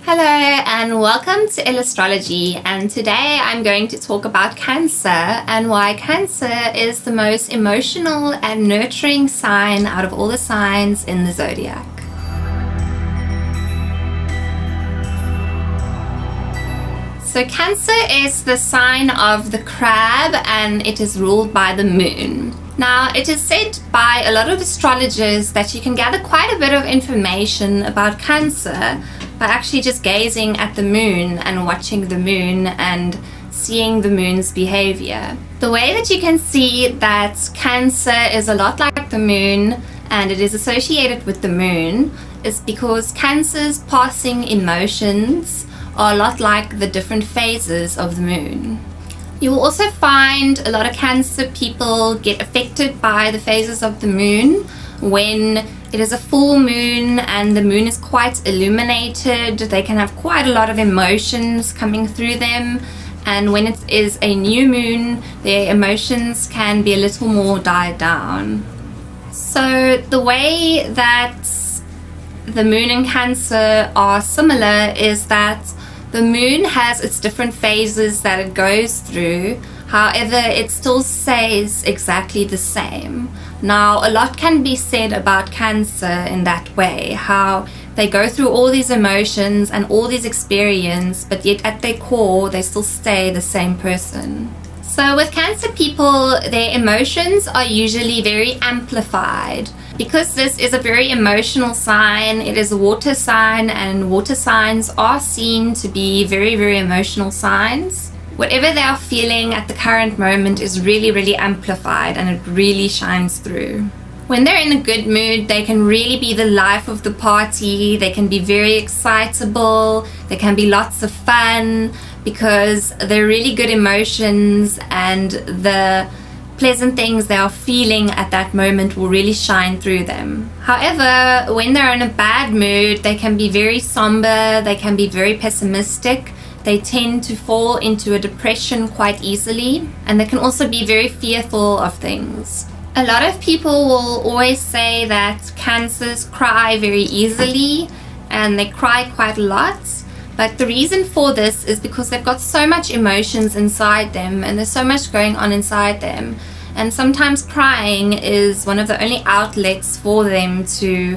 Hello and welcome to EllAstrology, and today I'm going to talk about Cancer and why Cancer is the most emotional and nurturing sign out of all the signs in the zodiac. So Cancer is the sign of the crab and it is ruled by the moon. Now, it is said by a lot of astrologers that you can gather quite a bit of information about Cancer by actually just gazing at the moon and watching the moon and seeing the moon's behavior. The way that you can see that Cancer is a lot like the moon and it is associated with the moon is because Cancer's passing emotions are a lot like the different phases of the moon. You will also find a lot of Cancer people get affected by the phases of the moon when it is a full moon and the moon is quite illuminated. They can have quite a lot of emotions coming through them, and when it is a new moon, their emotions can be a little more died down. So the way that the moon and Cancer are similar is that the moon has its different phases that it goes through, however it still stays exactly the same. Now, a lot can be said about Cancer in that way, how they go through all these emotions and all these experiences, but yet at their core they still stay the same person. So with Cancer people, their emotions are usually very amplified. Because this is a very emotional sign, it is a water sign, and water signs are seen to be very, very emotional signs. Whatever they are feeling at the current moment is really, really amplified and it really shines through. When they're in a good mood, they can really be the life of the party. They can be very excitable. There can be lots of fun because they're really good emotions, and the pleasant things they are feeling at that moment will really shine through them. However, when they're in a bad mood, they can be very somber, they can be very pessimistic, they tend to fall into a depression quite easily, and they can also be very fearful of things. A lot of people will always say that Cancers cry very easily and they cry quite a lot. But the reason for this is because they've got so much emotions inside them and there's so much going on inside them. And sometimes crying is one of the only outlets for them to,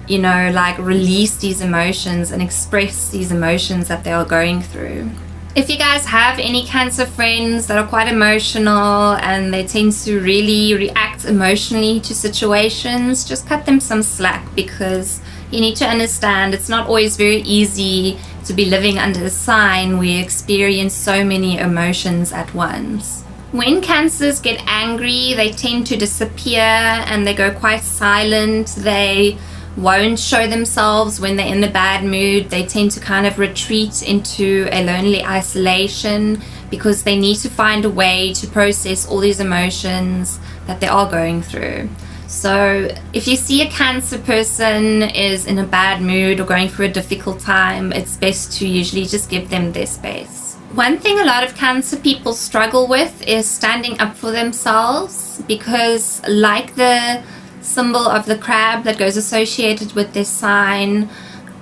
release these emotions and express these emotions that they are going through. If you guys have any Cancer friends that are quite emotional and they tend to really react emotionally to situations, just cut them some slack, because you need to understand it's not always very easy to be living under a sign where you experience so many emotions at once. When Cancers get angry, they tend to disappear and they go quite silent. They won't show themselves when they're in a bad mood. They tend to kind of retreat into a lonely isolation because they need to find a way to process all these emotions that they are going through. So if you see a Cancer person is in a bad mood or going through a difficult time, it's best to usually just give them their space. One thing a lot of Cancer people struggle with is standing up for themselves, because like the symbol of the crab that goes associated with this sign,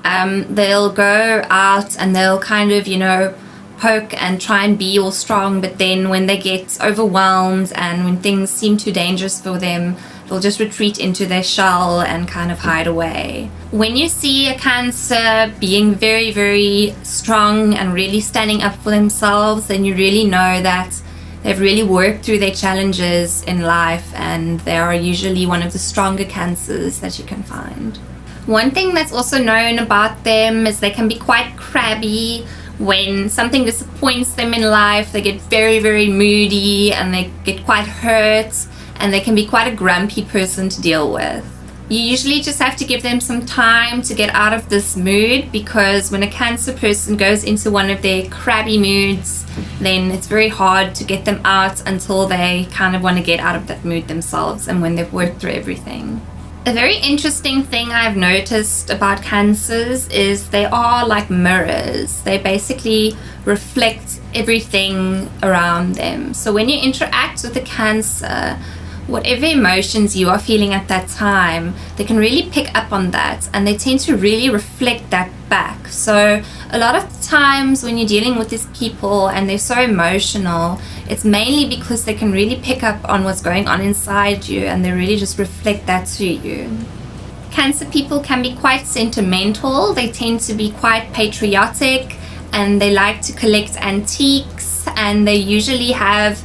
they'll go out and they'll kind of, poke and try and be all strong, but then when they get overwhelmed and when things seem too dangerous for them, they'll just retreat into their shell and kind of hide away. When you see a Cancer being very, very strong and really standing up for themselves, then you really know that they've really worked through their challenges in life and they are usually one of the stronger Cancers that you can find. One thing that's also known about them is they can be quite crabby. When something disappoints them in life, they get very, very moody and they get quite hurt, and they can be quite a grumpy person to deal with. You usually just have to give them some time to get out of this mood, because when a Cancer person goes into one of their crabby moods, then it's very hard to get them out until they kind of want to get out of that mood themselves and when they've worked through everything. A very interesting thing I've noticed about Cancers is they are like mirrors. They basically reflect everything around them. So when you interact with a Cancer, whatever emotions you are feeling at that time, they can really pick up on that and they tend to really reflect that back. So A lot of the times when you're dealing with these people and they're so emotional, it's mainly because they can really pick up on what's going on inside you, and they really just reflect that to you. Cancer people can be quite sentimental. They tend to be quite patriotic, and they like to collect antiques, and they usually have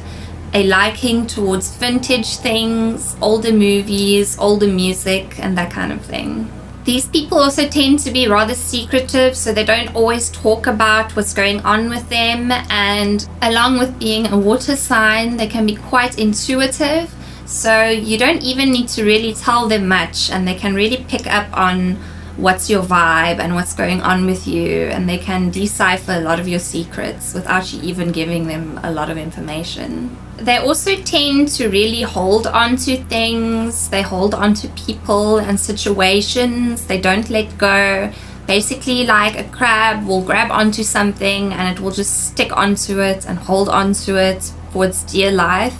a liking towards vintage things, older movies, older music, and that kind of thing. These people also tend to be rather secretive, so they don't always talk about what's going on with them, and along with being a water sign, they can be quite intuitive, so you don't even need to really tell them much, and they can really pick up on what's your vibe and what's going on with you, and they can decipher a lot of your secrets without you even giving them a lot of information. They also tend to really hold on to things. They hold on to people and situations. They don't let go. Basically, like a crab will grab onto something and it will just stick onto it and hold onto it for its dear life.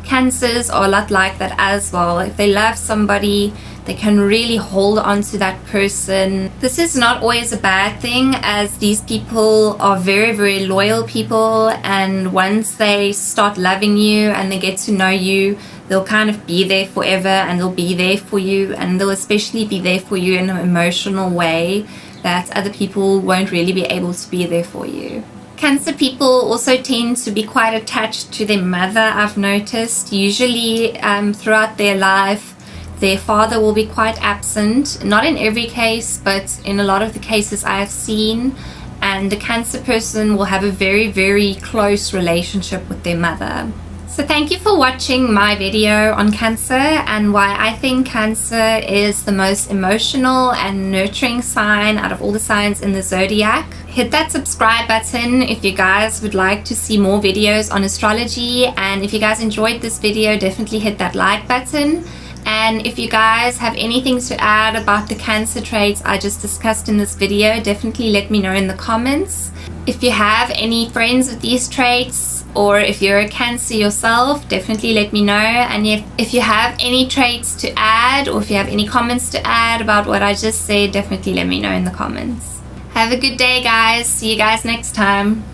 Cancers are a lot like that as well. If they love somebody, they can really hold on to that person. This is not always a bad thing, as these people are very, very loyal people, and once they start loving you and they get to know you, they'll kind of be there forever, and they'll be there for you, and they'll especially be there for you in an emotional way that other people won't really be able to be there for you. Cancer people also tend to be quite attached to their mother, I've noticed. Usually throughout their life, their father will be quite absent. Not in every case, but in a lot of the cases I have seen. And the Cancer person will have a very, very close relationship with their mother. So thank you for watching my video on Cancer and why I think Cancer is the most emotional and nurturing sign out of all the signs in the zodiac. Hit that subscribe button if you guys would like to see more videos on astrology, and if you guys enjoyed this video, definitely hit that like button. And if you guys have anything to add about the Cancer traits I just discussed in this video, definitely let me know in the comments. If you have any friends with these traits, or if you're a Cancer yourself, definitely let me know. And if you have any traits to add, or if you have any comments to add about what I just said, definitely let me know in the comments. Have a good day, guys. See you guys next time.